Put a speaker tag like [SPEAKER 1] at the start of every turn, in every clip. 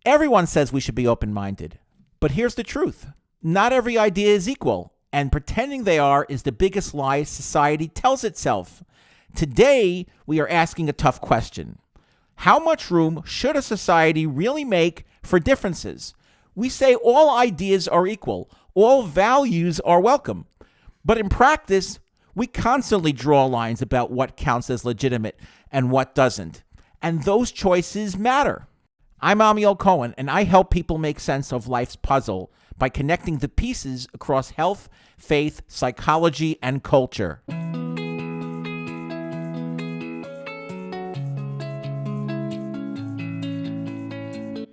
[SPEAKER 1] Everyone says we should be open-minded. But here's the truth. Not every idea is equal, and pretending they are is the biggest lie society tells itself. Today, we are asking a tough question. How much room should a society really make for differences? We say all ideas are equal, all values are welcome. But in practice, we constantly draw lines about what counts as legitimate and what doesn't. And those choices matter. I'm Amiel Cohen, and I help people make sense of life's puzzle by connecting the pieces across health, faith, psychology, and culture.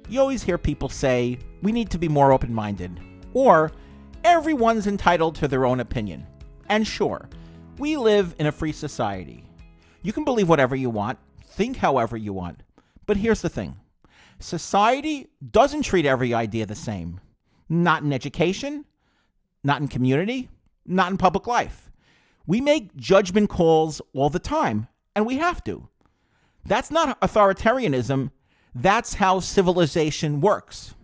[SPEAKER 1] You always hear people say, we need to be more open-minded, or everyone's entitled to their own opinion. And sure, we live in a free society. You can believe whatever you want, think however you want. But here's the thing. Society doesn't treat every idea the same. Not in education, not in community, not in public life. We make judgment calls all the time, and we have to. That's not authoritarianism. That's how civilization works.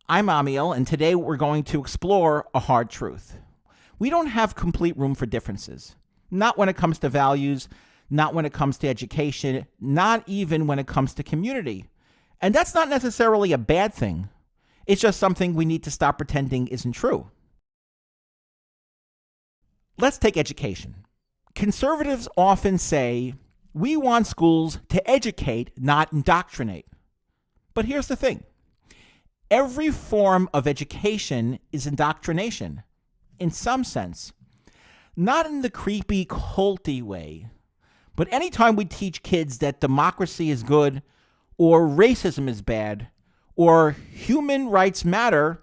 [SPEAKER 1] I'm Amiel, and today we're going to explore a hard truth. We don't have complete room for differences. Not when it comes to values, not when it comes to education, not even when it comes to community. And that's not necessarily a bad thing. It's just something we need to stop pretending isn't true. Let's take education. Conservatives often say, we want schools to educate, not indoctrinate. But here's the thing. Every form of education is indoctrination, in some sense. Not in the creepy, culty way. But anytime we teach kids that democracy is good, or racism is bad, or human rights matter,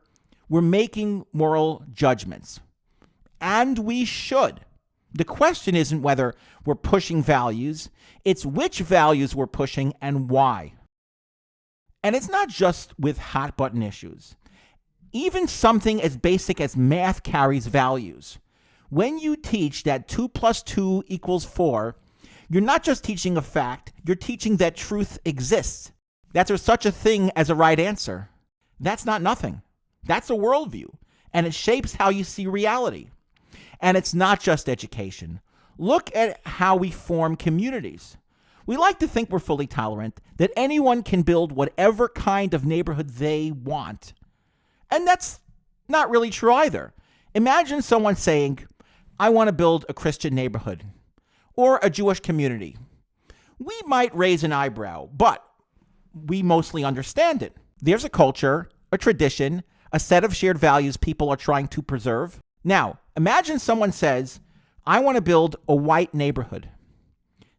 [SPEAKER 1] we're making moral judgments. And we should. The question isn't whether we're pushing values, it's which values we're pushing and why. And it's not just with hot button issues. Even something as basic as math carries values. When you teach that 2 + 2 = 4, you're not just teaching a fact, you're teaching that truth exists. That there's such a thing as a right answer. That's not nothing. That's a worldview, and it shapes how you see reality. And it's not just education. Look at how we form communities. We like to think we're fully tolerant, that anyone can build whatever kind of neighborhood they want. And that's not really true either. Imagine someone saying, I want to build a Christian neighborhood or a Jewish community. We might raise an eyebrow, but we mostly understand it. There's a culture, a tradition, a set of shared values people are trying to preserve. Now, imagine someone says, I want to build a white neighborhood.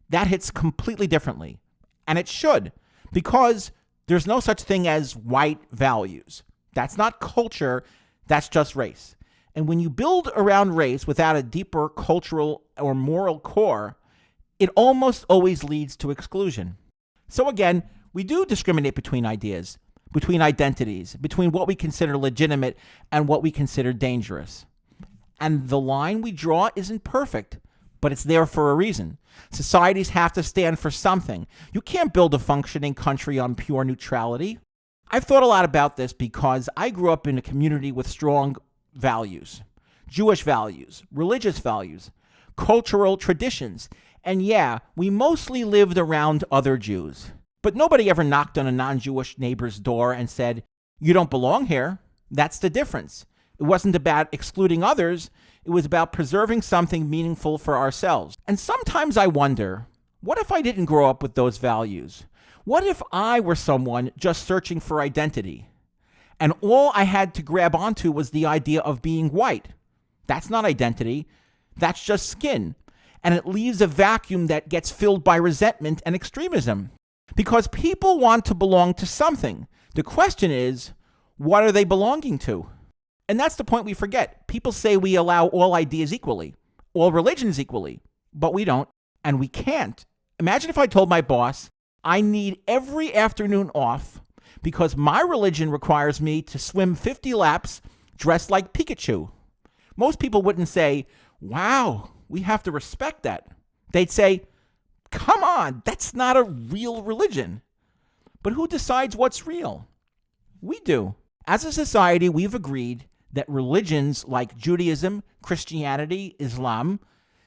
[SPEAKER 1] That hits completely differently. And it should, because there's no such thing as white values. That's not culture, that's just race. And when you build around race without a deeper cultural or moral core, it almost always leads to exclusion. So again, we do discriminate between ideas, between identities, between what we consider legitimate and what we consider dangerous. And the line we draw isn't perfect, but it's there for a reason. Societies have to stand for something. You can't build a functioning country on pure neutrality. I've thought a lot about this because I grew up in a community with strong values, Jewish values, religious values, cultural traditions. And yeah, we mostly lived around other Jews. But nobody ever knocked on a non-Jewish neighbor's door and said, you don't belong here. That's the difference. It wasn't about excluding others. It was about preserving something meaningful for ourselves. And sometimes I wonder, what if I didn't grow up with those values? What if I were someone just searching for identity? And all I had to grab onto was the idea of being white. That's not identity. That's just skin. And it leaves a vacuum that gets filled by resentment and extremism. Because people want to belong to something. The question is, what are they belonging to? And that's the point we forget. People say we allow all ideas equally, all religions equally, but we don't, and we can't. Imagine if I told my boss, I need every afternoon off because my religion requires me to swim 50 laps dressed like Pikachu. Most people wouldn't say, wow, we have to respect that. They'd say, come on, that's not a real religion. But who decides what's real? We do. As a society, we've agreed that religions like Judaism, Christianity, Islam,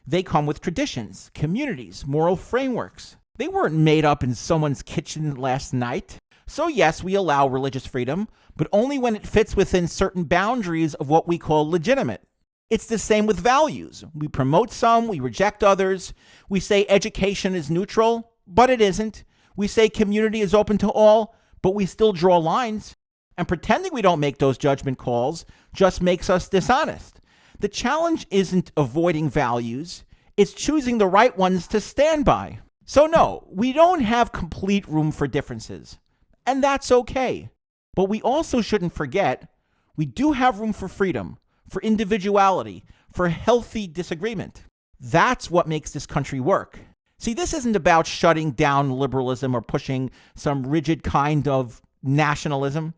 [SPEAKER 1] they come with traditions, communities, moral frameworks. They weren't made up in someone's kitchen last night. So yes, we allow religious freedom, but only when it fits within certain boundaries of what we call legitimate. It's the same with values. We promote some, we reject others. We say education is neutral, but it isn't. We say community is open to all, but we still draw lines. And pretending we don't make those judgment calls just makes us dishonest. The challenge isn't avoiding values, it's choosing the right ones to stand by. So no, we don't have complete room for differences. And that's okay. But we also shouldn't forget, we do have room for freedom, for individuality, for healthy disagreement. That's what makes this country work. See, this isn't about shutting down liberalism or pushing some rigid kind of nationalism.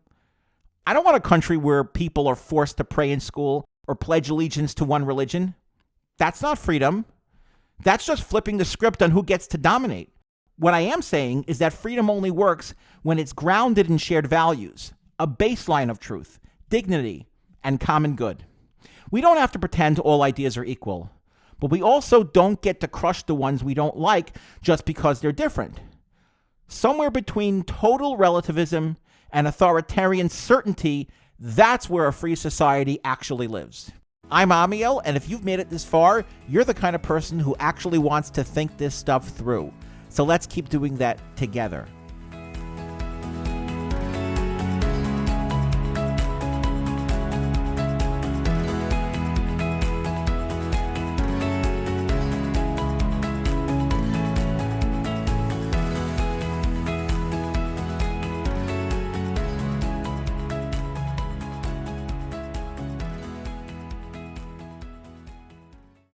[SPEAKER 1] I don't want a country where people are forced to pray in school or pledge allegiance to one religion. That's not freedom. That's just flipping the script on who gets to dominate. What I am saying is that freedom only works when it's grounded in shared values, a baseline of truth, dignity, and common good. We don't have to pretend all ideas are equal, but we also don't get to crush the ones we don't like just because they're different. Somewhere between total relativism and authoritarian certainty, that's where a free society actually lives. I'm Amiel, and if you've made it this far, you're the kind of person who actually wants to think this stuff through. So let's keep doing that together.